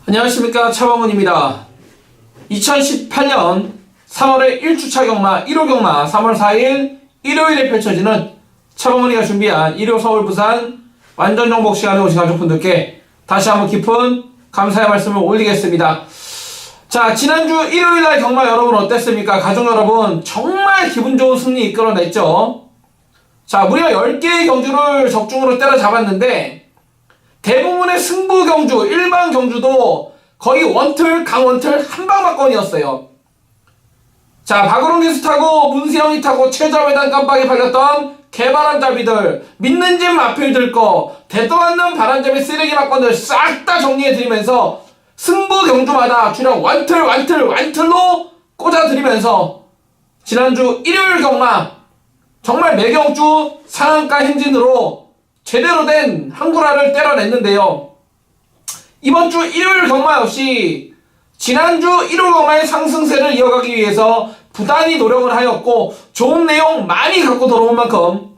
안녕하십니까, 차범근입니다. 2018년 3월의 1주차 경마 1호 경마 3월 4일 일요일에 펼쳐지는 차범근이가 준비한 일요 서울 부산 완전 정복 시간에 오신 가족분들께 다시 한번 깊은 감사의 말씀을 올리겠습니다. 자, 지난주 일요일날 경마 여러분 어땠습니까? 가족 여러분 정말 기분 좋은 승리 이끌어냈죠. 자, 무려 10개의 경주를 적중으로 때려잡았는데 대부분의 승부 경주, 일반 경주도 거의 원틀, 강원틀 한방막건이었어요. 자, 박우릉기수 타고 문세영이 타고 최저배당 깜빡이 팔렸던 개바람 잡이들, 믿는 집 마필들 거, 대도 않는 바람잡이 쓰레기 막건들 싹 다 정리해드리면서 승부 경주마다 주력 완틀로 꽂아드리면서 지난주 일요일 경마 정말 매경주 상한가 행진으로 제대로 된 한구라를 때려냈는데요. 이번 주 일요일 경마 역시 지난주 1호 경마의 상승세를 이어가기 위해서 부단히 노력을 하였고 좋은 내용 많이 갖고 들어온 만큼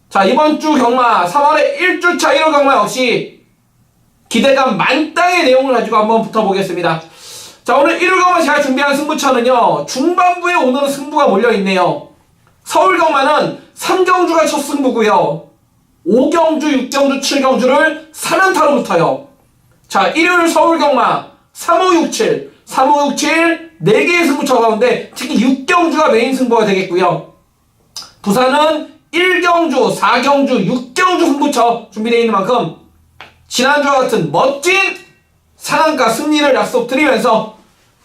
자, 이번 주 경마 3월의 1주차 1호 경마 역시 기대감 만땅의 내용을 가지고 한번 붙어보겠습니다. 자, 오늘 1호 경마 제가 준비한 승부처는요, 중반부에 오늘은 승부가 몰려있네요. 서울 경마는 3경주가 첫 승부고요, 5경주, 6경주, 7경주를 3연타로 붙어요. 자, 일요일 서울 경마 3567, 4개의 승부처 가운데 특히 6경주가 메인 승부가 되겠고요. 부산은 1경주, 4경주, 6경주 승부처 준비되어 있는 만큼 지난주와 같은 멋진 상한가 승리를 약속드리면서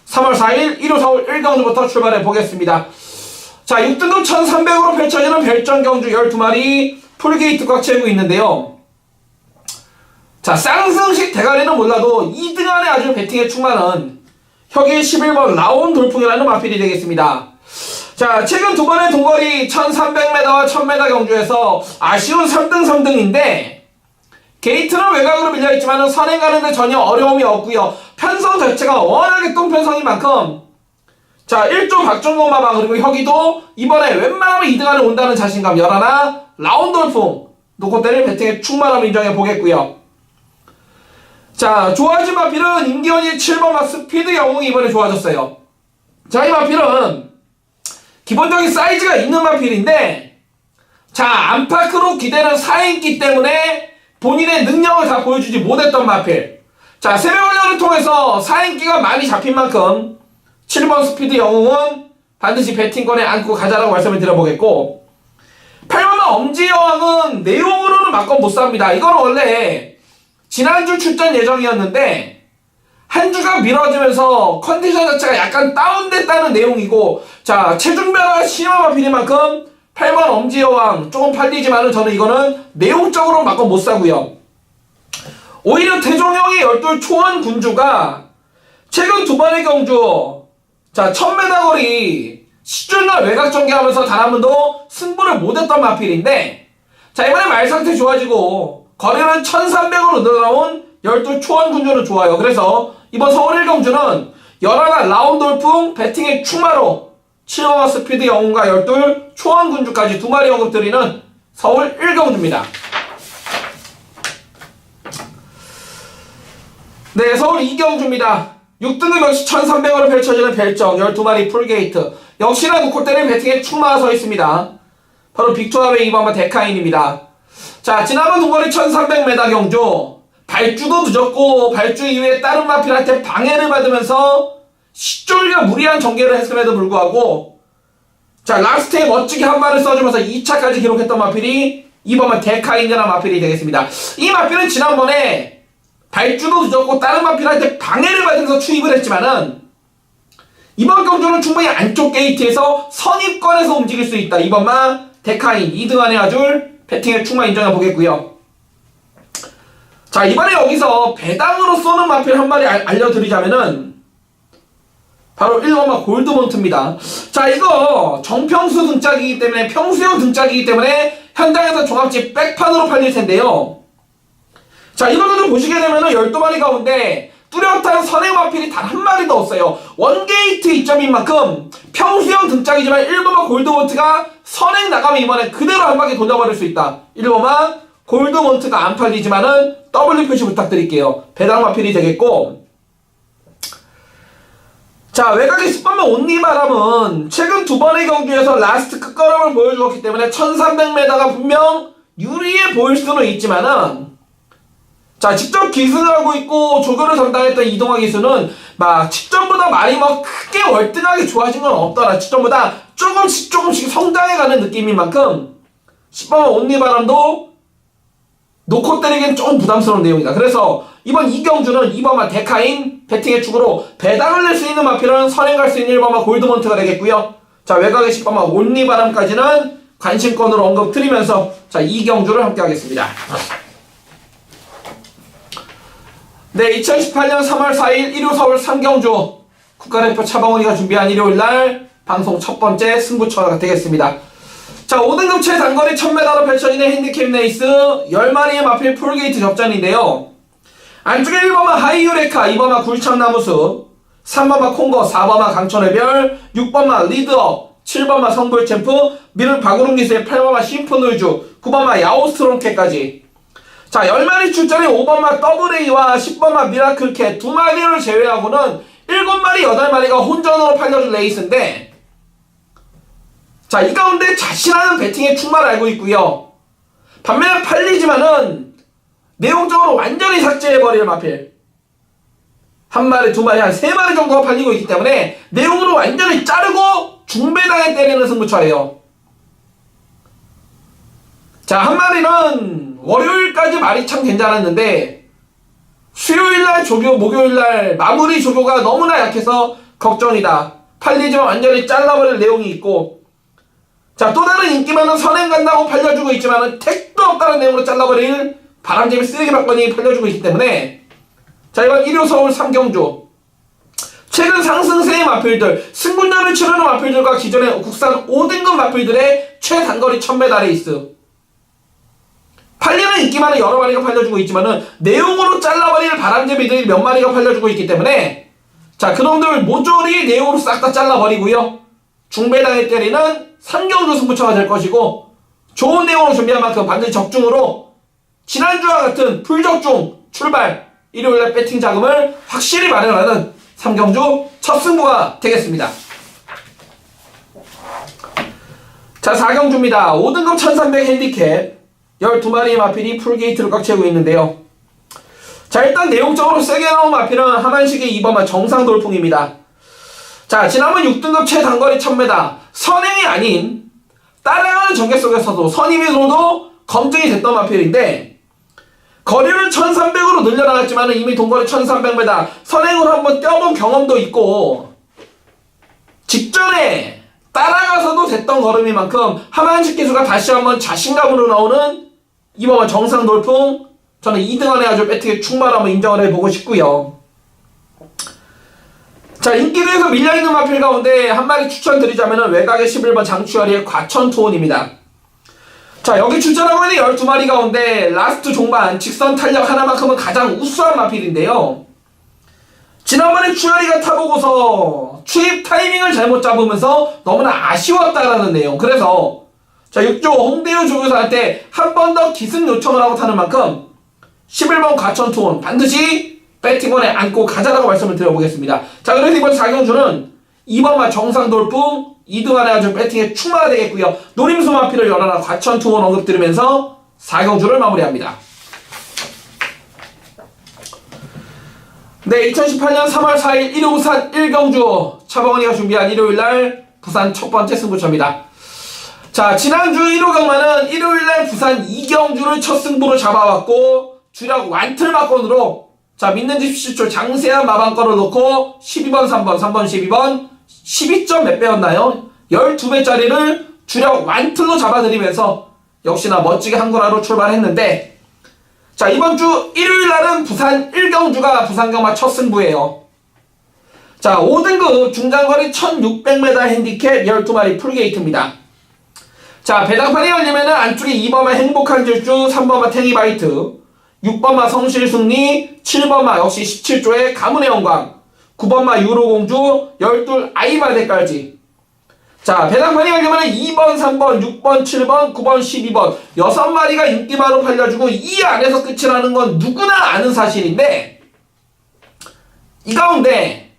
3월 4일 1호 서울 1경주부터 출발해 보겠습니다. 자, 6등급 1300으로 펼쳐지는 별전경주 12마리 풀게이트 꽉 채우고 있는데요. 자, 쌍승식 대가리는 몰라도 2등 안에 아주 배팅에 충만한 혁일 11번 라온 돌풍이라는 마필이 되겠습니다. 자, 최근 두 번의 동거리 1300m와 1000m 경주에서 아쉬운 3등인데 게이트는 외곽으로 밀려있지만 선행 가는데 전혀 어려움이 없고요. 편성 자체가 워낙에 똥편성인 만큼 자, 1조 박종범마마 그리고 혁이도 이번에 웬만하면 2등 안에 온다는 자신감 열하나 라운 돌풍 놓고 때릴 배팅에 충만함을 인정해 보겠고요. 자, 좋아진 마필은 임기원이 7번 막 스피드 영웅이 이번에 좋아졌어요. 자, 이 마필은 기본적인 사이즈가 있는 마필인데 자, 안팎으로 기대는 4인기 때문에 본인의 능력을 다 보여주지 못했던 마필. 자, 세명훈련을 통해서 4인기가 많이 잡힌 만큼 7번 스피드 영웅은 반드시 배팅권에 안고 가자라고 말씀을 드려보겠고 8번만 엄지여왕은 내용으로는 막건 못삽니다. 이건 원래 지난주 출전 예정이었는데 한 주가 미뤄지면서 컨디션 자체가 약간 다운됐다는 내용이고 자, 체중 변화가 심한 마필인 만큼 8번 엄지여왕 조금 팔리지만은 저는 이거는 내용적으로 막건 못사고요. 오히려 태종형의 12 초원 군주가 최근 두 번의 경주 자, 1000m 거리 시즌날 외곽 전개하면서 단 한 번도 승부를 못했던 마필인데 자, 이번에 말 상태 좋아지고 거리는 1300으로 늘어나온 12 초원 군주는 좋아요. 그래서 이번 서울 1경주는 11 라운 돌풍 배팅의 충마로 7번 스피드 영웅과 12 초원 군주까지 두 마리 언급드리는 서울 1경주입니다. 네, 서울 2경주입니다. 6등급 역시 1300으로 펼쳐지는 별정 12마리 풀게이트 역시나 놓고 때린 배팅에 충마가 서 있습니다. 바로 빅조합의 2번마 데카인입니다. 자, 지난번 동거리 1300m 경주 발주도 늦었고 발주 이후에 다른 마필한테 방해를 받으면서 시쫄려 무리한 전개를 했음에도 불구하고 자, 라스트에 멋지게 한 발을 써주면서 2차까지 기록했던 마필이 2번마 데카인이라는 마필이 되겠습니다. 이 마필은 지난번에 발주도 늦었고 다른 마필한테 방해를 받으면서 추입을 했지만은 이번 경주는 충분히 안쪽 게이트에서 선입권에서 움직일 수 있다. 이번만 데카인 2등 안에 아줄 배팅에 충만 인정해 보겠고요. 자, 이번에 여기서 배당으로 쏘는 마필 한 마리 알려드리자면은 바로 1번마 골드몬트입니다. 자, 이거 정평수 등짝이기 때문에 평수형 등짝이기 때문에 현장에서 종합집 백판으로 팔릴 텐데요. 자, 이거를 보시게 되면은 12마리 가운데 뚜렷한 선행 마필이 단 한 마리도 없어요. 원게이트 이점인 만큼 평수형 등짝이지만 1번마 골드몬트가 선행 나가면 이번에 그대로 한 바퀴 돌려버릴 수 있다. 1번마 골드몬트가 안 팔리지만은 W 표시 부탁드릴게요. 배당 마필이 되겠고 자, 외곽의 10번마 온리바람은 최근 두 번의 경주에서 라스트 끝걸음을 보여주었기 때문에 1300m가 분명 유리해 보일 수는 있지만은, 자, 직접 기승을 하고 있고 조교를 담당했던 이동화 기수는 막 직전보다 말이 뭐 크게 월등하게 좋아진 건 없더라. 직전보다 조금씩 성장해가는 느낌인 만큼 10번마 온리바람도 놓고 때리기엔 조금 부담스러운 내용이다. 그래서 이번 이경주는 2번마 데카인 배팅의 축으로 배당을 낼 수 있는 마필은 선행 갈 수 있는 1번마 골드먼트가 되겠고요. 자, 외곽의 10번마 온리바람까지는 관심권으로 언급드리면서 자, 이경주를 함께 하겠습니다. 네, 2018년 3월 4일 일요 서울 3경주 국가대표 차범원이가 준비한 일요일날 방송 첫 번째 승부처가 되겠습니다. 자, 5등급 최단거리 1000m로 펼쳐지는 핸디캡 레이스 10마리의 마필 폴게이트 접전인데요. 안쪽에 1번마 하이유레카, 2번마 굴창나무숲, 3번마 콩거, 4번마 강천해별, 6번마 리드업, 7번마 성불챔프, 미를 박우릉기수의 8번마 심포노이주, 9번마 야오스트롱캐까지. 자, 10마리 출전인 5번마 더블A와 10번마 미라클캐 2마리를 제외하고는 7마리, 8마리가 혼전으로 팔려준 레이스인데, 자, 이 가운데 자신하는 배팅에 충만 알고 있고요. 반면에 팔리지만은 내용적으로 완전히 삭제해버릴 마필. 한 마리, 두 마리, 한 세 마리 정도가 팔리고 있기 때문에 내용으로 완전히 자르고 중배당에 때리는 승부처예요. 자, 한 마리는 월요일까지 말이 참 괜찮았는데 수요일날 조교, 목요일날 마무리 조교가 너무나 약해서 걱정이다. 팔리지만 완전히 잘라버릴 내용이 있고, 자, 또 다른 인기 많은 선행 간다고 팔려주고 있지만은 택도 없다는 내용으로 잘라버릴 바람잡이 쓰레기 박건이 팔려주고 있기 때문에, 자, 이번 일요 서울 3경주 최근 상승세의 마필들, 승분전을 치르는 마필들과 기존의 국산 5등급 마필들의 최단거리 1000m 레이스, 팔리는 인기 많은 여러 마리가 팔려주고 있지만은 내용으로 잘라버릴 바람잡이들이 몇 마리가 팔려주고 있기 때문에, 자, 그놈들 모조리 내용으로 싹 다 잘라버리고요, 중배당에 때리는 3경주 승부처가 될 것이고, 좋은 내용으로 준비한 만큼 반드시 적중으로 지난주와 같은 풀적중 출발, 일요일날 배팅 자금을 확실히 마련하는 3경주 첫 승부가 되겠습니다. 자, 4경주입니다. 5등급 1300 핸디캡 12마리의 마필이 풀게이트를 꽉 채우고 있는데요. 자, 일단 내용적으로 세게 나온 마필은 하만식의 2번마 정상돌풍입니다. 자, 지난번 6등급 최단거리 1000m 선행이 아닌 따라가는 전개 속에서도 선임으로도 검증이 됐던 마필인데, 거리를 1300으로 늘려나갔지만 이미 동거리 1300m 선행으로 한번 뛰어본 경험도 있고, 직전에 따라가서도 됐던 걸음인 만큼 하만식 기수가 다시 한번 자신감으로 나오는 이번만 정상돌풍, 저는 2등 안에 아주 배팅에 충만함을 인정을 해보고 싶고요. 자, 인기도에서 밀려있는 마필 가운데 한 마리 추천드리자면 외곽의 11번 장추열이의 과천투혼입니다. 자, 여기 출전하고 있는 12마리 가운데 라스트 종반 직선 탄력 하나만큼은 가장 우수한 마필인데요. 지난번에 추열이가 타보고서 추입 타이밍을 잘못 잡으면서 너무나 아쉬웠다라는 내용. 그래서 자, 6조 홍대효 조교사한테 한 번 더 기승 요청을 하고 타는 만큼 11번 과천투혼 반드시 배팅원에 안고 가자라고 말씀을 드려보겠습니다. 자, 그래서 이번 4경주는 2번마 정상돌풍 2등 안에 아주 배팅에 충만화 되겠고요. 노림수 마필을 열어라 과천투혼 언급 들으면서 4경주를 마무리합니다. 네, 2018년 3월 4일 일요산 1경주 차범원이가 준비한 일요일날 부산 첫 번째 승부처입니다. 자, 지난주 1호 경마는 일요일날 부산 2경주를 첫 승부로 잡아왔고 주력 완틀마건으로 자, 믿는지 10초 장세한 마방거를 놓고 12번 3번 3번 12번 12점 몇 배였나요? 12배짜리를 주력 완틀로 잡아드리면서 역시나 멋지게 한구라로 출발했는데, 자, 이번 주 일요일날은 부산 1경주가 부산경마 첫 승부예요. 자, 5등급 중장거리 1600m 핸디캡 12마리 풀게이트입니다. 자, 배당판이 열리면은 안쪽에 2번마 행복한 질주, 3번마 탱이바이트, 6번마 성실승리, 7번마 역시 17조의 가문의 영광, 9번마 유로공주, 12 아이바데까지. 자, 배당판이 열리면 2번, 3번, 6번, 7번, 9번, 12번 6마리가 인기마로 팔려주고 이 안에서 끝이라는 건 누구나 아는 사실인데, 이 가운데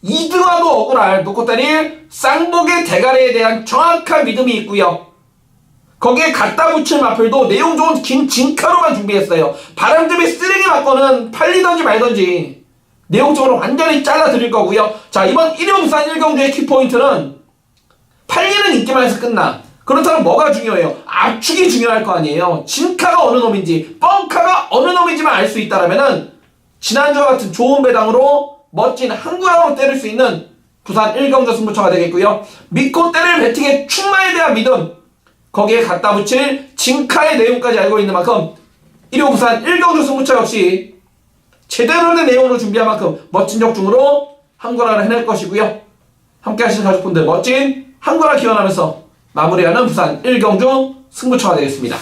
2등화도 억울할 놓고 때릴 쌍복의 대가리에 대한 정확한 믿음이 있고요. 거기에 갖다 붙일 마필도 내용 좋은 긴 진카로만 준비했어요. 바람잡이 쓰레기 맞고는 팔리던지 말던지 내용적으로 완전히 잘라드릴 거고요. 자, 이번 1호 부산 1경주의 키포인트는 팔리는 인기만 해서 끝나. 그렇다면 뭐가 중요해요? 압축이 중요할 거 아니에요. 진카가 어느 놈인지 뻥카가 어느 놈인지만 알 수 있다라면은 지난주와 같은 좋은 배당으로 멋진 한구야로 때릴 수 있는 부산 1경주 승부처가 되겠고요. 믿고 때릴 배팅의 충마에 대한 믿음, 거기에 갖다 붙일 진카의 내용까지 알고 있는 만큼 1호 부산 1경주 승부처 역시 제대로 된 내용으로 준비한 만큼 멋진 적중으로 한구야를 해낼 것이고요. 함께 하시는 가족분들 멋진 한구야 기원하면서 마무리하는 부산 1경주 승부처가 되겠습니다.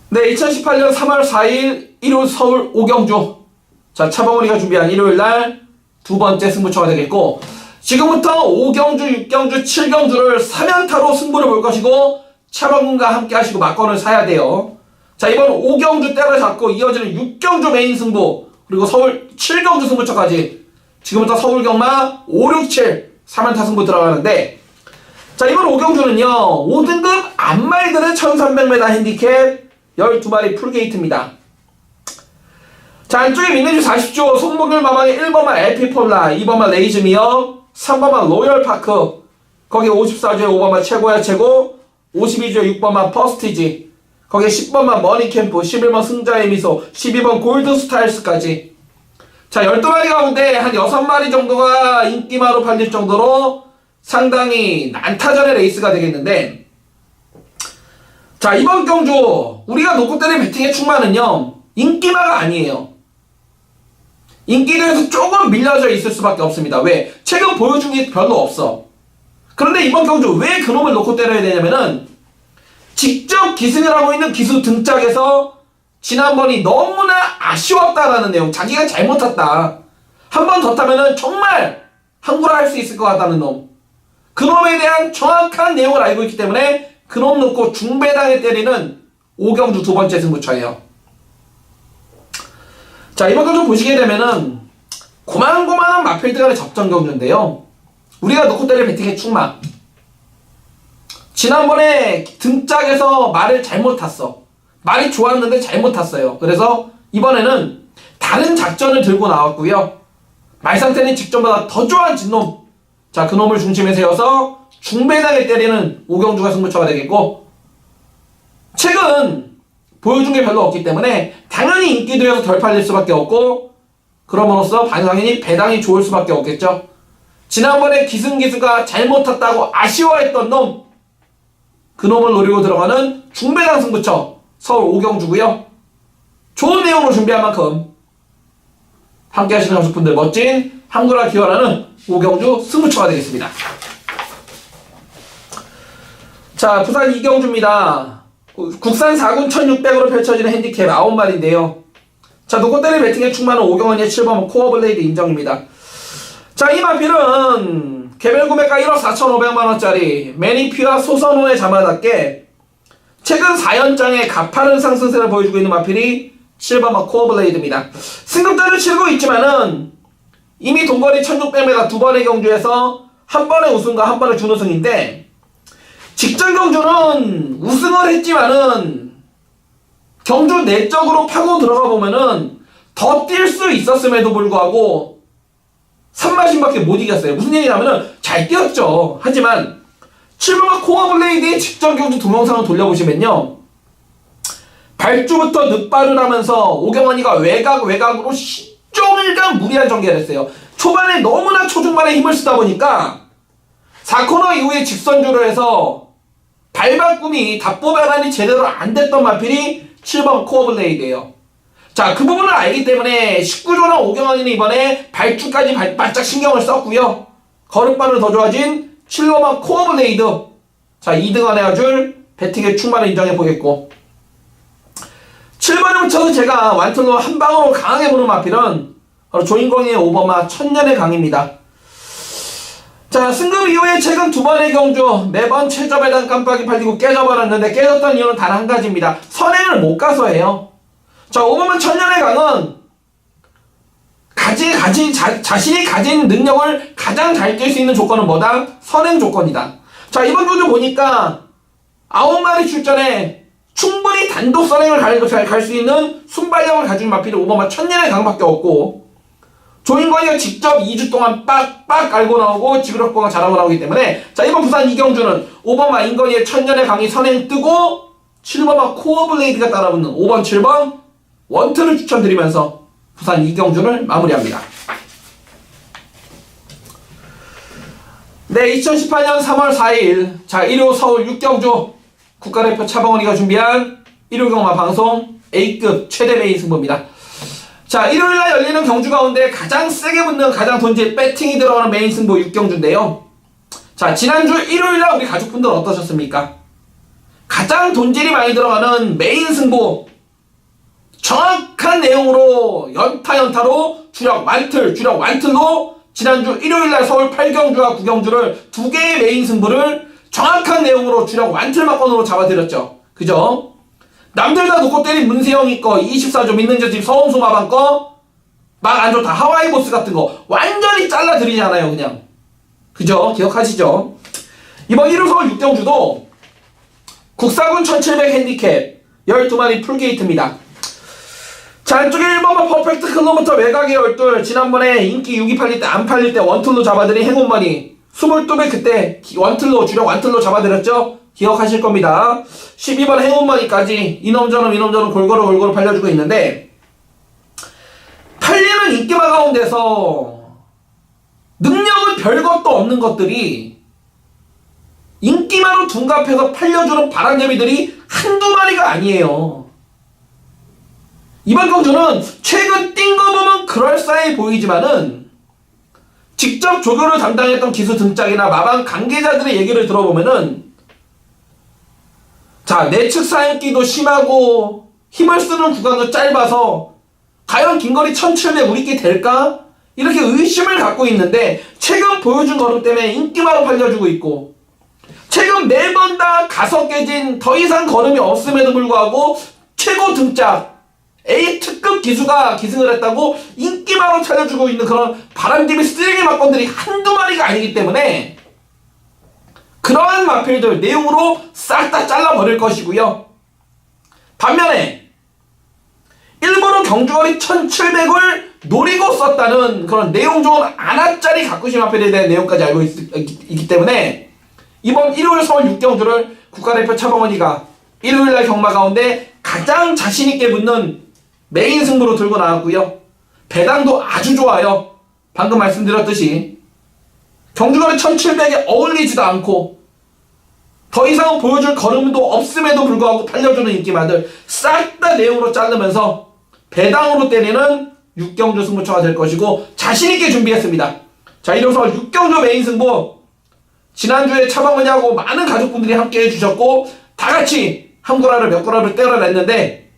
네, 2018년 3월 4일 1호 서울 5경주. 자, 차범원이가 준비한 일요일날 두 번째 승부처가 되겠고, 지금부터 5경주, 6경주, 7경주를 3연타로 승부를 볼 것이고, 차범군과 함께 하시고 막건을 사야 돼요. 자, 이번 5경주 때려잡고 이어지는 6경주 메인 승부, 그리고 서울 7경주 승부처까지 지금부터 서울 경마 5, 6, 7 3연타 승부 들어가는데, 자, 이번 5경주는요 5등급 암말들의 1300m 핸디캡 12마리 풀게이트입니다. 자, 안쪽에 민네주 40조, 손목일 마망의 1번만 에피폴라, 2번만 레이즈미어, 3번만 로열파크, 거기 54조에 5번만 최고야 최고, 52조에 6번만 퍼스티지, 거기에 10번만 머니캠프, 11번 승자의 미소, 12번 골드스타일스까지. 자, 12마리 가운데 한 6마리 정도가 인기마로 팔릴 정도로 상당히 난타전의 레이스가 되겠는데, 자, 이번 경주 우리가 놓고 때린 배팅의 충마는요 인기마가 아니에요. 인기도에서 조금 밀려져 있을 수밖에 없습니다. 왜? 최근 보여준 게 별로 없어. 그런데 이번 경주 왜 그놈을 놓고 때려야 되냐면은 직접 기승을 하고 있는 기수 등짝에서 지난번이 너무나 아쉬웠다라는 내용, 자기가 잘못 탔다, 한 번 더 타면은 정말 한구라 할 수 있을 것 같다는 놈, 그놈에 대한 정확한 내용을 알고 있기 때문에 그놈 놓고 중배당에 때리는 5경주 두 번째 승부처예요. 자, 이번 경주 보시게 되면은 고만고만한 마필드 간의 접전 경주인데요, 우리가 놓고 때릴 배팅의 충마, 지난번에 등짝에서 말을 잘못 탔어. 말이 좋았는데 잘못 탔어요. 그래서 이번에는 다른 작전을 들고 나왔고요, 말 상태는 직전보다 더 좋아진 놈, 자, 그 놈을 중심에 세워서 중배당에 때리는 5경주가 승부처가 되겠고, 최근 보여준 게 별로 없기 때문에 당연히 인기들에서 덜 팔릴 수밖에 없고, 그럼으로써 당연히 배당이 좋을 수밖에 없겠죠. 지난번에 기승기수가 잘못 탔다고 아쉬워했던 놈, 그 놈을 노리고 들어가는 중배당 승부처 서울 5경주고요. 좋은 내용으로 준비한 만큼 함께 하시는 가족분들 멋진 한구라 기원하는 5경주 승부처가 되겠습니다. 자, 부산 2경주입니다. 국산 4군 1600으로 펼쳐지는 핸디캡 9마리인데요. 자, 놓고 때릴 배팅의 충만은 5경원의 7번 코어블레이드 인정입니다. 자, 이 마필은 개별 구매가 1억 4,500만원짜리 매니피와 소선호의 자마답게 최근 4연장의 가파른 상승세를 보여주고 있는 마필이 7번 코어블레이드입니다. 승급전을 치르고 있지만은 이미 동거리 1600m 두 번의 경주에서 한 번의 우승과 한 번의 준우승인데, 직전 경주는 우승을 했지만은 경주 내적으로 파고 들어가 보면은 더 뛸 수 있었음에도 불구하고 3마신밖에 못 이겼어요. 무슨 얘기냐면은 잘 뛰었죠. 하지만 7번 코어블레이드의 직전 경주 동영상을 돌려보시면요, 발주부터 늑발을 하면서 오경원이가 외곽으로 종일간 무리한 전개를 했어요. 초반에 너무나 초중반에 힘을 쓰다 보니까 4코너 이후에 직선주를 해서 발바꿈이 답보 변환이 제대로 안 됐던 마필이 7번 코어블레이드예요. 자, 그 부분을 알기 때문에 19조나 오경원이는 이번에 발주까지 바짝 신경을 썼고요. 걸음발을 더 좋아진 7번 코어블레이드, 자, 2등안에 아줄 배팅의 충만을 인정해 보겠고, 7번에 붙여서 제가 완틀로 한 방으로 강하게 보는 마필은 바로 조인공의 5번마 천년의 강입니다. 자, 승급 이후에 최근 두 번의 경주 매번 최저배당 깜빡이 팔리고 깨져버렸는데, 깨졌던 이유는 단 한 가지입니다. 선행을 못 가서예요. 자, 5번마 천년의 강은 자신이 가진 능력을 가장 잘 뛸 수 있는 조건은 뭐다? 선행 조건이다. 자, 이번 경주 보니까 9마리 출전에 충분히 단독 선행을 갈 수 있는 순발력을 가진 마필이 5번마 천년의 강밖에 없고, 조인권이가 직접 2주 동안 빡빡 깔고 나오고 지그럽고 잘하고 나오기 때문에, 자, 이번 부산 이경주는 5번마 인건이의 천년의 강이 선행 뜨고 7번마 코어블레이드가 따라붙는 5번 7번 원투를 추천드리면서 부산 이경주를 마무리합니다. 네, 2018년 3월 4일 자, 일요 서울 6경주 국가대표 차범원이가 준비한 일요경마 방송 A급 최대 메인 승부입니다. 자, 일요일날 열리는 경주 가운데 가장 세게 붙는, 가장 돈질 배팅이 들어가는 메인 승부 6경주인데요. 자, 지난주 일요일날 우리 가족분들 어떠셨습니까? 가장 돈질이 많이 들어가는 메인 승부, 정확한 내용으로 연타로 주력 완틀로 지난주 일요일날 서울 8경주와 9경주를 두 개의 메인 승부를 정확한 내용으로 주력 완틀 막건으로 잡아드렸죠. 그죠? 남들 다 놓고 때린 문세영이 거, 24조 믿는 저집 서원수 마방 거, 막 안 좋다 하와이 보스 같은 거 완전히 잘라드리잖아요, 그냥. 그죠? 기억하시죠? 이번 1호 서울 6경주도 국사군 1700 핸디캡 12마리 풀게이트입니다. 자, 안쪽에 1번만 퍼펙트 클로부터 외곽의 열둘, 지난번에 인기 6이 팔릴 때 안 팔릴 때 원툴로 잡아드린 행운머니 22배 그때 원툴로, 주력 완툴로 잡아드렸죠? 기억하실 겁니다. 12번 행운머니까지 이놈저놈 골고루 팔려주고 있는데, 팔리는 인기마 가운데서 능력은 별것도 없는 것들이 인기마로 둔갑해서 팔려주는 바람잡이들이 한두 마리가 아니에요. 이번 경주는 최근 뛴 거 보면 그럴싸해 보이지만은 직접 조교를 담당했던 기수 등짝이나 마방 관계자들의 얘기를 들어보면은, 자, 내측 사연기도 심하고 힘을 쓰는 구간도 짧아서 과연 긴거리 1700 우리께 될까? 이렇게 의심을 갖고 있는데, 최근 보여준 걸음 때문에 인기마로 팔려주고 있고, 최근 매번 다 가서 깨진 더 이상 걸음이 없음에도 불구하고 최고 등짝 A 특급 기수가 기승을 했다고 인기마로 차려주고 있는 그런 바람잡이 쓰레기 막건들이 한두 마리가 아니기 때문에 그러한 마필들 내용으로 싹 다 잘라버릴 것이고요. 반면에 일부러 경주거리 1700을 노리고 썼다는 그런 내용 좋은 아나짜리 가꾸시 마필에 대한 내용까지 알고 있기 때문에 이번 일요일 서울 6경주를 국가대표 차범원이가 일요일날 경마 가운데 가장 자신있게 붙는 메인 승부로 들고 나왔고요. 배당도 아주 좋아요. 방금 말씀드렸듯이 경주거리 1700에 어울리지도 않고 더 이상 보여줄 걸음도 없음에도 불구하고 팔려주는 인기마들 싹 다 내용으로 자르면서 배당으로 때리는 6경주 승부처가 될 것이고 자신있게 준비했습니다. 자, 이로써 6경주 메인 승부 지난주에 차범원이하고 많은 가족분들이 함께 해주셨고 다같이 한 구라를 몇 구라를 때려냈는데,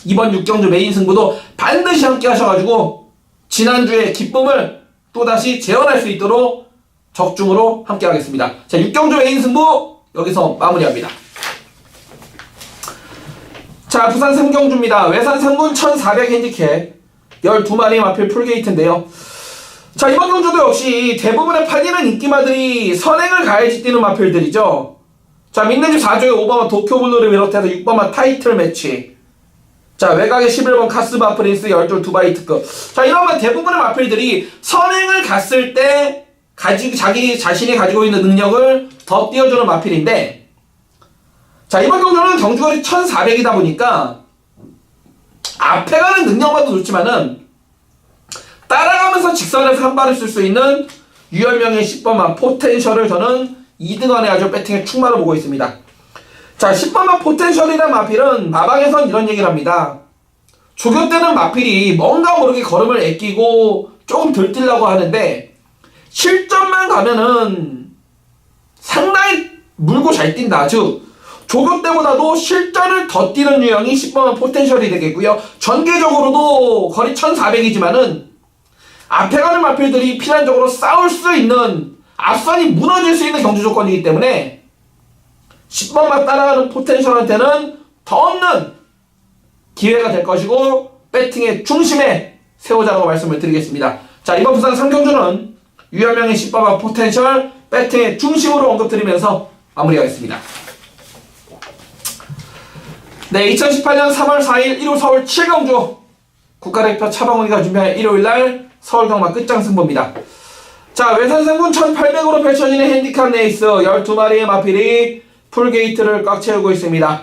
이번 6경주 메인 승부도 반드시 함께 하셔가지고 지난주의 기쁨을 또다시 재현할 수 있도록 적중으로 함께 하겠습니다. 자, 6경주 메인 승부 여기서 마무리합니다. 자, 부산 3경주입니다. 외산 3군 1400 핸디캡 12마리 마필 풀게이트인데요. 자, 이번 경주도 역시 대부분의 팔리는 인기마들이 선행을 가해지 뛰는 마필들이죠. 자, 믿는집 4조의 5번마 도쿄블루를 비롯해서 6번마 타이틀 매치, 자, 외곽의 11번 카스바 프린스 12 두바이 특급. 자, 이러면 대부분의 마필들이 선행을 갔을 때 자기 자신이 가지고 있는 능력을 더 띄워주는 마필인데, 자, 이번 경주는 경주거리 1400이다 보니까 앞에 가는 능력만도 좋지만은 따라가면서 직선에서 한 발을 쓸 수 있는 유연명의 10번만 포텐셜을 저는 2등원에 아주 배팅에 충마로 보고 있습니다. 자, 10번만 포텐셜이라는 마필은 마방에선 이런 얘기를 합니다. 조교 때는 마필이 뭔가 모르게 걸음을 애끼고 조금 덜 뛰려고 하는데 실전만 가면은 상당히 물고 잘 뛴다. 즉 조교 때보다도 실전을 더 뛰는 유형이 10번만 포텐셜이 되겠고요. 전개적으로도 거리 1400이지만은 앞에 가는 마필들이 필연적으로 싸울 수 있는, 앞선이 무너질 수 있는 경주 조건이기 때문에 10번만 따라가는 포텐셜한테는 더 없는 기회가 될 것이고 배팅의 중심에 세우자라고 말씀을 드리겠습니다. 자, 이번 부산 3경주는 유현명의 10번마 포텐셜 배팅의 중심으로 언급드리면서 마무리하겠습니다. 네, 2018년 3월 4일 1호 서울 7경주 국가대표 차범근이가 준비한 일요일날 서울 경마 끝장 승부입니다. 자, 외산생분 1800으로 펼쳐지는 핸디캡 레이스 12마리의 마필이 풀게이트를 꽉 채우고 있습니다.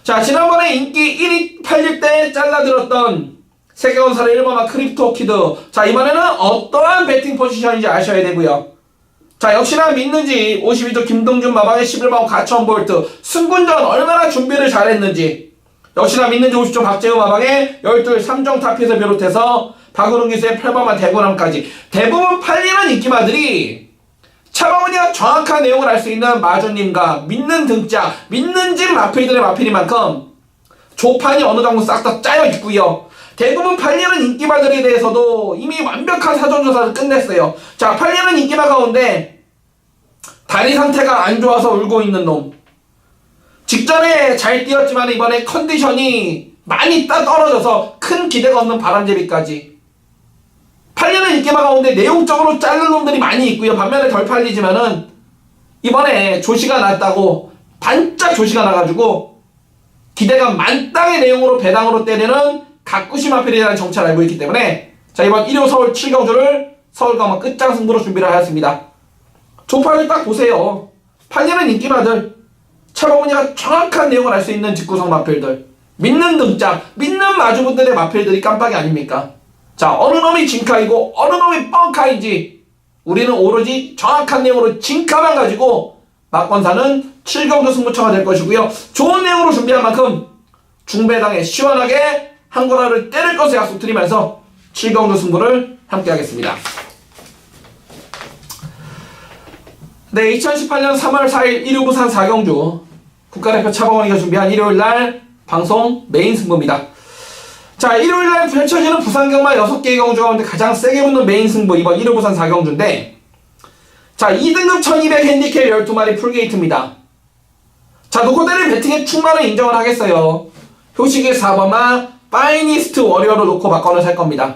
자, 지난번에 인기 1위 팔릴 때 잘라들었던 세계건설의 1번마 크립토키드. 자, 이번에는 어떠한 배팅 포지션인지 아셔야 되고요. 자, 역시나 믿는지 52조 김동준 마방의 11번 가천볼트 승군전 얼마나 준비를 잘했는지, 역시나 믿는지 50조 박재우 마방의 12 3종 타피에서 비롯해서 박우릉 기수의 8번마 대구남까지 대부분 팔리는 인기마들이 차범근이가 정확한 내용을 알 수 있는 마주님과 믿는 등짝, 믿는 집 마필들의 마필인 만큼 조판이 어느 정도 싹 다 짜여 있고요. 대부분 팔리는 인기마들에 대해서도 이미 완벽한 사전조사를 끝냈어요. 자, 팔리는 인기마 가운데 다리 상태가 안 좋아서 울고 있는 놈, 직전에 잘 뛰었지만 이번에 컨디션이 많이 떨어져서 큰 기대가 없는 바람제비까지 팔리는 인기마 가운데 내용적으로 자른 놈들이 많이 있고요. 반면에 덜 팔리지만은 이번에 조시가 났다고 반짝 조시가 나가지고 기대가 만땅의 내용으로 배당으로 때리는 가꾸시 마필이라는 정체를 알고 있기 때문에, 자, 이번 1호 서울 7경주를 서울경마 끝장 승부로 준비를 하였습니다. 조판을 딱 보세요. 팔리는 인기마들, 차범근이가 정확한 내용을 알 수 있는 직구성 마필들, 믿는 등짝, 믿는 마주분들의 마필들이 깜빡이 아닙니까? 자, 어느 놈이 진카이고 어느 놈이 뻥카인지 우리는 오로지 정확한 내용으로 진카만 가지고 막권사는 7경주 승부처가 될 것이고요. 좋은 내용으로 준비한 만큼 중배당에 시원하게 한 거라를 때릴 것을 약속드리면서 7경주 승부를 함께 하겠습니다. 네, 2018년 3월 4일 1호 부산 4경주 국가대표 차범근이가 준비한 일요일날 방송 메인 승부입니다. 자, 일요일날 펼쳐지는 부산경마 6개의 경주 가운데 가장 세게 붙는 메인 승부, 이번 1호 부산 4경주인데, 자, 2등급 1200 핸디캡 12마리 풀게이트입니다. 자, 놓고 때릴 배팅의 충만을 인정을 하겠어요. 효식의 4번마 파이니스트 워리어로 놓고 막건을 살 겁니다.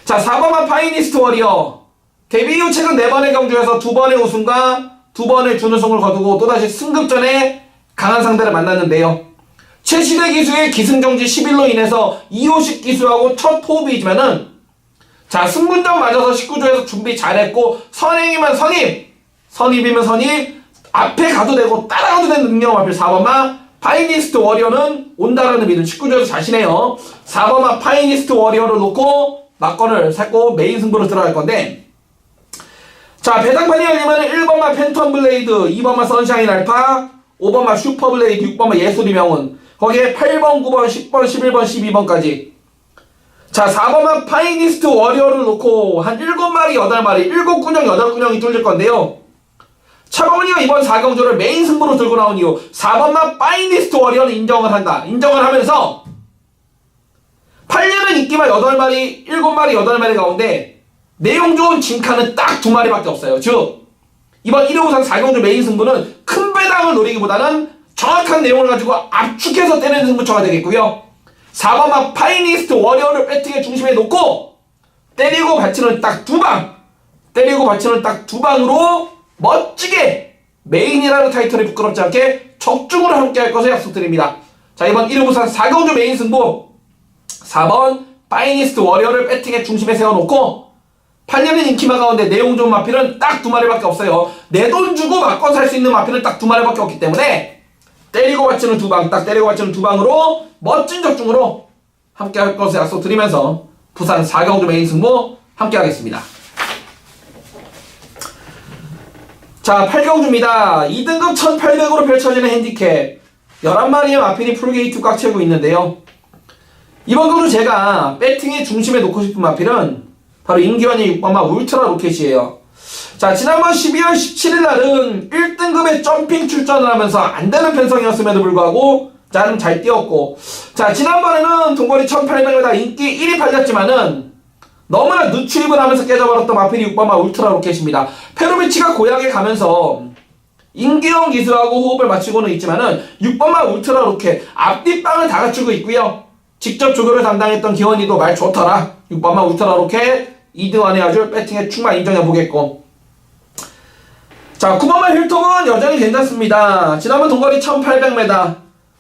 자, 4번마 파이니스트 워리어 데뷔 이후 최근 4번의 경주에서 2번의 우승과 2번의 준우승을 거두고 또다시 승급전에 강한 상대를 만났는데요. 최시대 기수의 기승정지 11로 인해서 이호식 기수하고 첫 호흡이지만은, 자, 승분전 맞아서 19조에서 준비 잘했고 선행이면 선입이면 선입, 앞에 가도 되고 따라가도 되는 능력 마필 4번마 파이니스트 워리어는 온다라는 믿음 19조에서 자신해요. 4번마 파이니스트 워리어를 놓고 막건을 샀고 메인 승부로 들어갈 건데, 자, 배당판이 열리면 1번마 팬텀 블레이드, 2번마 선샤인 알파, 5번마 슈퍼 블레이드, 6번마 예술이 명운, 거기에 8번, 9번, 10번, 11번, 12번까지. 자, 4번마 파이니스트 워리어를 놓고 한 7마리, 8마리, 7군형, 8군형이 뚫릴 건데요. 차범근이가 이번 4경주를 메인 승부로 들고 나온 이유, 4번마 파이니스트 워리어는 인정을 한다. 인정을 하면서 팔리는 인기마 8마리, 7마리, 8마리 가운데 내용 좋은 진카는 딱 2마리밖에 없어요. 즉, 이번 1호 부산 4경주 메인 승부는 큰 배당을 노리기보다는 정확한 내용을 가지고 압축해서 때리는 승부처가 되겠고요. 4번마 파이니스트 워리어를 배팅의 중심에 놓고 때리고 받치는 딱 2방, 때리고 받치는 딱 2방으로 멋지게 메인이라는 타이틀이 부끄럽지 않게 적중으로 함께 할 것을 약속드립니다. 자, 이번 1호 부산 4경주 메인 승부 4번 파이니스트 워리어를 배팅의 중심에 세워놓고 팔리는 인기마 가운데 내용 좋은 마필은 딱 2마리밖에 없어요. 내 돈 주고 막건 살 수 있는 마필은 딱 2마리밖에 없기 때문에 때리고 받치는 2방, 딱 때리고 받치는 2방으로 멋진 적중으로 함께 할 것을 약속드리면서 부산 4경주 메인 승부 함께 하겠습니다. 자, 8경주입니다. 2등급 1800으로 펼쳐지는 핸디캡 11마리의 마필이 풀게이트 꽉 채우고 있는데요. 이번 경주 제가 배팅의 중심에 놓고 싶은 마필은 바로 임기환의 6번마 울트라 로켓이에요. 자, 지난번 12월 17일 날은 1등급에 점핑 출전을 하면서 안 되는 편성이었음에도 불구하고 나름 잘 뛰었고, 자, 지난번에는 동거리 1800m 인기 1위 팔렸지만은 너무나 누추입을 하면서 깨져버렸던 마필이 6번마 울트라 로켓입니다. 페로비치가 고향에 가면서 임기영 기수하고 호흡을 맞추고는 있지만은 6번마 울트라 로켓 앞뒷방을 다 갖추고 있고요. 직접 조교를 담당했던 기원이도 말 좋더라. 6번만 울트라 로켓 이등환의 아주 배팅에 충만 인정해보겠고. 자, 9번만 힐톡은 여전히 괜찮습니다. 지난번 동거리 1800m.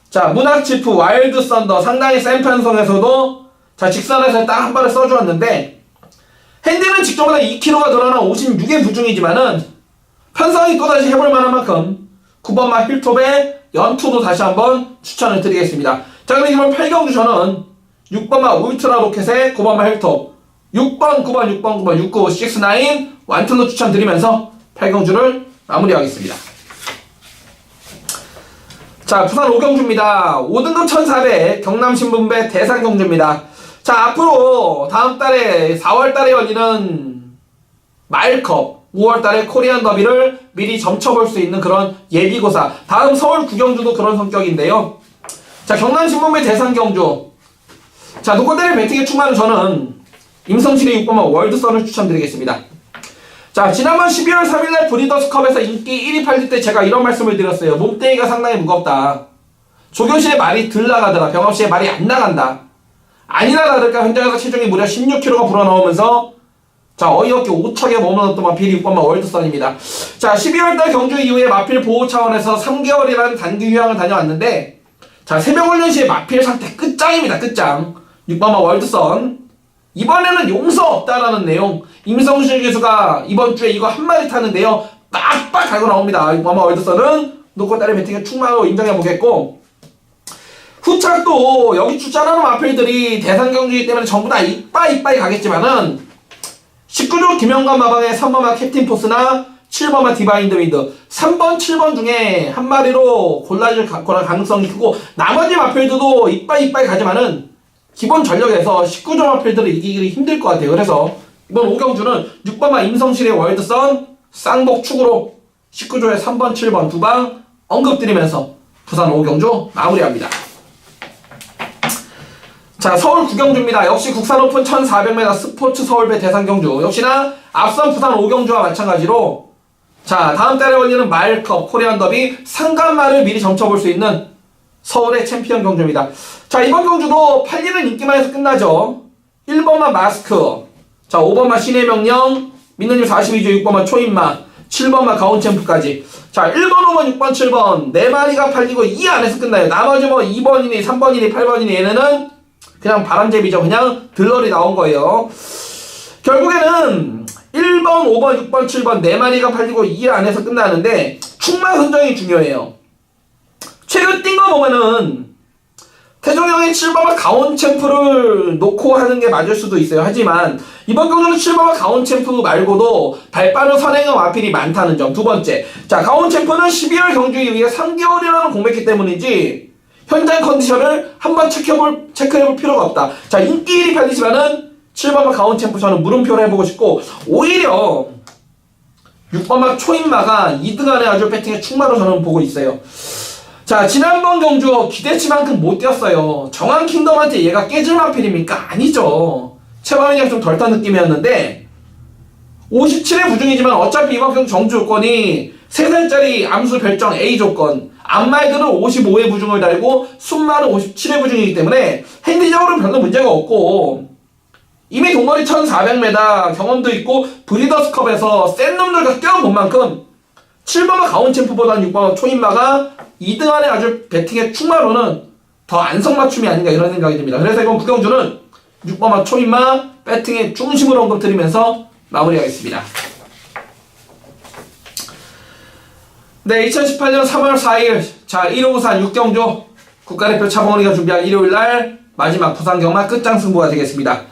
자, 문학치프 와일드 썬더 상당히 센 편성에서도 자, 직선에서 딱 한 발을 써주었는데 핸디는 직접보다 2kg가 늘어난 56의 부중이지만은 편성이 또다시 해볼 만한 만큼 9번만 힐톱의 연투도 다시 한번 추천을 드리겠습니다. 자, 그럼 이번 8경주 저는 6번만 울트라 로켓의 9번만 힐톱 6번, 9번, 6번, 9번, 6, 9, 6, 9 완투로 추천드리면서 8경주를 마무리하겠습니다. 자, 부산 5경주입니다. 5등급 1400 경남신분배 대상경주입니다. 자, 앞으로 다음달에 4월달에 열리는 마일컵 5월달에 코리안 더비를 미리 점쳐볼 수 있는 그런 예비고사. 다음 서울 9경주도 그런 성격인데요. 자, 경남신분배 대상경주. 자, 노코대를 배팅에 충만한 저는 임성실의 6번만 월드선을 추천드리겠습니다. 자, 지난번 12월 3일날 브리더스컵에서 인기 1위 8위 때 제가 이런 말씀을 드렸어요. 몸뚱이가 상당히 무겁다. 조교실에 말이 들 나가더라. 병합실에 말이 안 나간다. 아니나 다를까 현장에서 체중이 무려 16kg가 불어나오면서 자, 어이없게 5척에 머무렀던 마필이 6번만 월드선입니다. 자, 12월달 경주 이후에 마필 보호 차원에서 3개월이라는 단기 휴양을 다녀왔는데 자, 새벽훈련 시에 마필 상태 끝장입니다. 끝장. 6번만 월드선. 이번에는 용서 없다라는 내용. 임성실 교수가 이번 주에 이거 한 마리 타는데요. 빡빡 갈고 나옵니다. 6번만 월드선은 놓고 딸의 배팅에 충만하고 인정해보겠고, 후착도 여기 출전하는 마필들이 대상 경주이기 때문에 전부 다 이빠이 가겠지만은 19조 김영관 마방의 3번마 캡틴 포스나 7번마 디바인드 윈드 3번, 7번 중에 한 마리로 골라질 가능성이 크고 나머지 마필들도 이빠이 가지만은 기본 전력에서 19조 마필들을 이기기 힘들 것 같아요. 그래서 이번 5경주는 6번마 임성실의 월드선 쌍복 축으로 19조의 3번, 7번 두 방 언급드리면서 부산 5경주 마무리합니다. 자, 서울 9경주입니다. 역시 국산 오픈 1400m 스포츠 서울배 대상경주. 역시나 앞선 부산 5경주와 마찬가지로 자, 다음 달에 열리는 마일컵 코리안 더비 상간마를 미리 점쳐볼 수 있는 서울의 챔피언 경주입니다. 자, 이번 경주도 팔리는 인기만 해서 끝나죠. 1번만 마스크, 자, 5번만 신의 명령, 민느님 42조 6번만 초인마, 7번만 가온챔프까지. 자, 1번, 5번, 6번, 7번 4마리가 팔리고 이 안에서 끝나요. 나머지 뭐 2번이니 3번이니 8번이니 얘네는 그냥 바람잡이죠. 그냥 들러리 나온 거예요. 결국에는 1번, 5번, 6번, 7번 4마리가 팔리고 이 안에서 끝나는데 충만 선정이 중요해요. 최근 뛴 거 보면은 태종형의 7번과 가온챔프를 놓고 하는 게 맞을 수도 있어요. 하지만 이번 경주는 7번과 가온챔프 말고도 발빠른 선행형 마필이 많다는 점. 두 번째, 자, 가온챔프는 12월 경주 이후에 3개월이라는 공백기 때문이지 현장 컨디션을 한번 체크해볼 필요가 없다. 자, 인기 1위 편이지만은 7번마 가온챔프 저는 물음표를 해보고 싶고, 오히려 6번마 초인마가 2등 안에 아주 배팅에 충만으로 저는 보고 있어요. 자, 지난번 경주 기대치만큼 못 뛰었어요. 정한 킹덤한테 얘가 깨질 마필입니까? 아니죠. 체감이 좀 덜 탄 느낌이었는데 57의 부중이지만 어차피 이번 경주 정주 조건이 3살짜리 암수 별정 A 조건, 암말들은 55의 부중을 달고 순말은 57의 부중이기 때문에 핸디적으로는 별로 문제가 없고 이미 동거리 1400m 경험도 있고 브리더스컵에서 센 놈들과 껴본 만큼 7번마 가온챔프보다는 6번마 초인마가 2등 안에 아주 배팅의 충마로는 더 안성맞춤이 아닌가 이런 생각이 듭니다. 그래서 이번 9경주는 6번마 초인마 배팅의 중심으로 언급드리면서 마무리하겠습니다. 네, 2018년 3월 4일 자, 1호 부산 6경주 국가대표 차범원이가 준비한 일요일날 마지막 부산 경마 끝장 승부가 되겠습니다.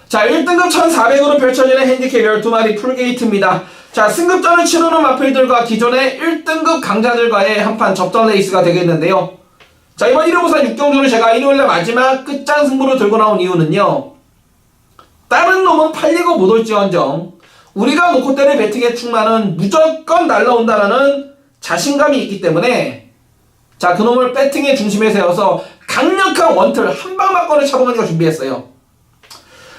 자, 1등급 1400으로 펼쳐지는 핸디캡 12마리 풀게이트입니다. 자, 승급전을 치르는 마필들과 기존의 1등급 강자들과의 한판 접전 레이스가 되겠는데요. 자, 이번 1호 부산 6경주를 제가 일요일날 마지막 끝장 승부로 들고 나온 이유는요, 다른 놈은 팔리고 못 올지언정 우리가 놓고 때릴 배팅의 충만은 무조건 날라온다라는 자신감이 있기 때문에 자, 그놈을 배팅의 중심에 세워서 강력한 원틀 한 방만권을 차범원이가 준비했어요.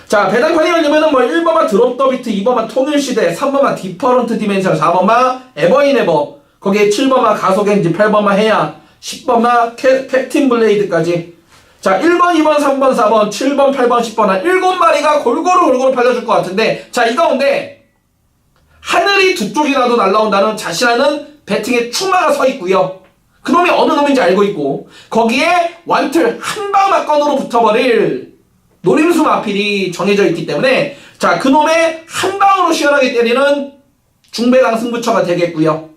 자, 배당판이 열리면은 뭐 1번마 드롭 더 비트, 2번마 통일시대, 3번마 디퍼런트 디멘션, 4번마 에버인에버, 거기에 7번마 가속엔진, 8번마 해야, 10번마 캡틴 블레이드까지. 자, 1번, 2번, 3번, 4번, 7번, 8번, 10번 한 7마리가 골고루 팔려줄 것 같은데, 자, 이 가운데 하늘이 두 쪽이라도 날라온다는 자신하는 배팅의 충마가 서 있고요. 그놈이 어느 놈인지 알고 있고, 거기에 완틀 한방 막건으로 붙어버릴 노림수 마필이 정해져 있기 때문에, 자, 그놈의 한방으로 시원하게 때리는 중배당 승부처가 되겠고요.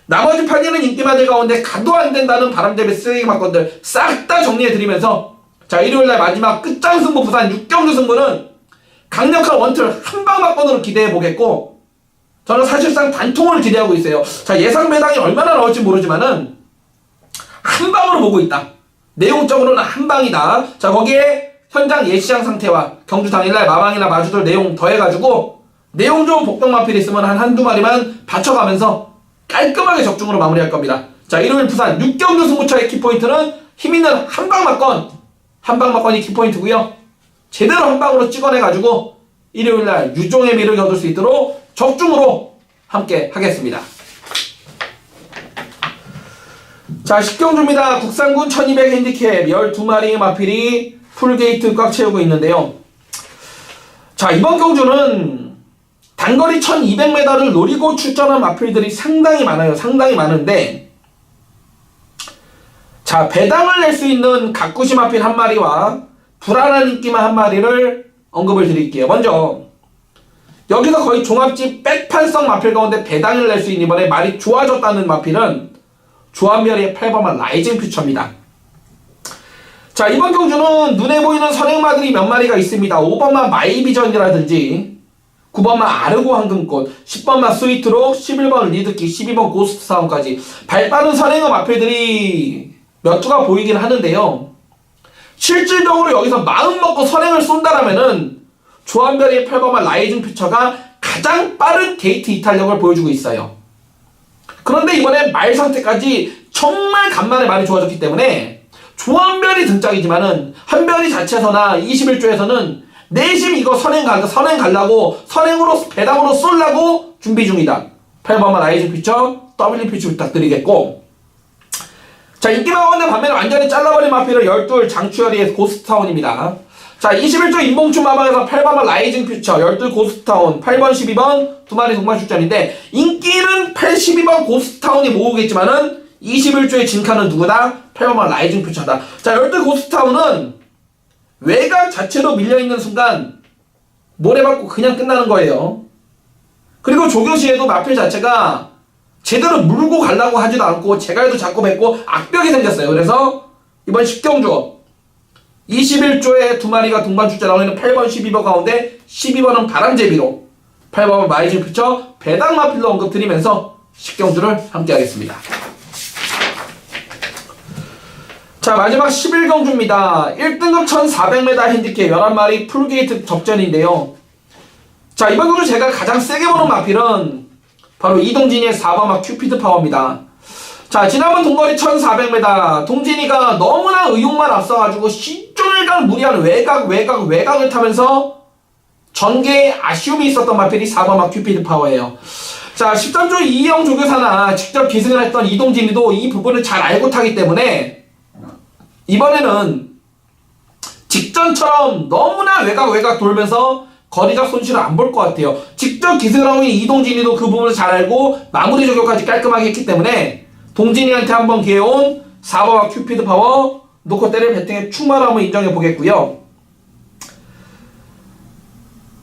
나머지 8개는 인기마들 가운데 가도 안 된다는 바람잡이 쓰레기 막건들 싹 다 정리해드리면서, 자, 일요일날 마지막 끝장 승부 부산 6경주 승부는 강력한 원틀 한방 막건으로 기대해보겠고, 저는 사실상 단통을 기대하고 있어요. 자, 예상 배당이 얼마나 나올지 모르지만은 한방으로 보고 있다. 내용적으로는 한방이다. 자, 거기에 현장 예시장 상태와 경주 당일날 마방이나 마주들 내용 더해가지고 내용 좋은 복병 마필이 있으면 한두 마리만 받쳐가면서 깔끔하게 적중으로 마무리할 겁니다. 자, 일요일 부산 6경주 승부차의 키포인트는 힘있는 한방 막건, 한방 막건이 키포인트고요. 제대로 한방으로 찍어내가지고 일요일날 유종의 미를 거둘 수 있도록 적중으로 함께 하겠습니다. 자, 10경주입니다. 국산군 1200 핸디캡 12마리의 마필이 풀게이트 꽉 채우고 있는데요. 자, 이번 경주는 단거리 1200m를 노리고 출전한 마필들이 상당히 많아요. 상당히 많은데, 자, 배당을 낼 수 있는 가꾸시 마필 한 마리와 불안한 인기만 한 마리를 언급을 드릴게요. 먼저 여기서 거의 종합집 백판성 마필 가운데 배당을 낼 수 있는 이번에 말이 좋아졌다는 마필은 조한별이의 8번만 라이징 퓨처입니다. 자, 이번 경주는 눈에 보이는 선행마들이 몇 마리가 있습니다. 5번만 마이비전이라든지 9번만 아르고 황금꽃, 10번만 스위트록, 11번 리드키, 12번 고스트 사운까지 발빠른 선행어 마필들이 몇 두가 보이긴 하는데요. 실질적으로 여기서 마음 먹고 선행을 쏜다라면은 조한별이의 8번만 라이징 퓨처가 가장 빠른 게이트 이탈력을 보여주고 있어요. 그런데 이번에 말 상태까지 정말 간만에 많이 좋아졌기 때문에 조한별이 등장이지만은 한별이 자체에서나 21조에서는 내심 이거 선행 가려고 선행으로 배당으로 쏠라고 준비 중이다. 8번만 라이징 퓨처, W 퓨처 부탁드리겠고, 자, 인기만 가운데 반면에 완전히 잘라버린 마필은 12 장추열이의 고스트타운입니다. 자, 21조 인봉춘 마방에서 8번만 라이징 퓨처, 12 고스트타운, 8번 12번 두 마리 동반 출전인데, 인기는 8, 12번 고스트타운이 모으겠지만은 21조의 진카는 누구다? 8번만 라이징 퓨처다. 자, 12 고스트타운은 외곽 자체로 밀려있는 순간 모래받고 그냥 끝나는 거예요. 그리고 조교시에도 마필 자체가 제대로 물고 가려고 하지도 않고 제갈도 자꾸 뱉고 악벽이 생겼어요. 그래서 이번 10경주 21조에 두 마리가 동반 출전하고 있는 8번 12번 가운데 12번은 바람제비로, 8번은 마이징 퓨처 배당 마필로 언급드리면서 10경주를 함께 하겠습니다. 자, 마지막 11경주입니다. 1등급 1400m 핸디캡 11마리 풀게이트 접전인데요. 자, 이번 경주 제가 가장 세게 보는 마필은 바로 이동진이의 4번마 큐피드 파워입니다. 자, 지난번 동거리 1400m 동진이가 너무나 의욕만 앞서가지고 시종일관 무리한 외곽을 타면서 전개에 아쉬움이 있었던 마필이 4번마 큐피드 파워예요. 자, 13조 이영 조교사나 직접 기승을 했던 이동진이도 이 부분을 잘 알고 타기 때문에 이번에는 직전처럼 너무나 외곽 돌면서 거리적 손실을 안 볼 것 같아요. 직접 기승을 하고 있는 이동진이도 그 부분을 잘 알고 마무리 조교까지 깔끔하게 했기 때문에 동진이한테 한번 기회 온 4번마 큐피드 파워 놓고 때릴 배팅의 충만함을 인정해 보겠고요.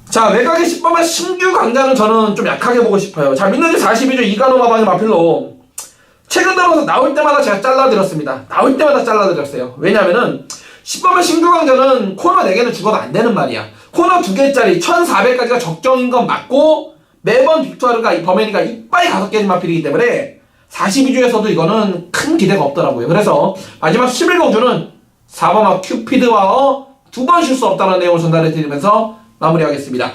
자, 외곽의 10번만 신규 강자는 저는 좀 약하게 보고 싶어요. 자, 민노지 42조 이간호 마방의 마필로 최근 들어서 나올 때마다 제가 잘라드렸습니다. 나올 때마다 잘라드렸어요. 왜냐면은 10번만 신규 강자는 코너 4개는 죽어도 안 되는 말이야. 코너 2개짜리 1400까지가 적정인 건 맞고 매번 빅토르가 버메니가 이빨이 5개의 마필이기 때문에 42조에서도 이거는 큰 기대가 없더라고요. 그래서 마지막 11경주는 4번마 큐피드와 두 번 쉴 수 없다는 내용을 전달해 드리면서 마무리하겠습니다.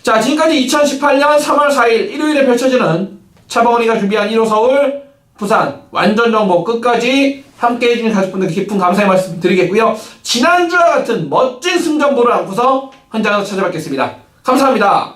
자, 지금까지 2018년 3월 4일 일요일에 펼쳐지는 차범원이가 준비한 1호 서울 부산 완전 정보 끝까지 함께 해주신 가족분들께 깊은 감사의 말씀 드리겠고요. 지난주와 같은 멋진 승전보를 안고서 현장에서 찾아뵙겠습니다. 감사합니다.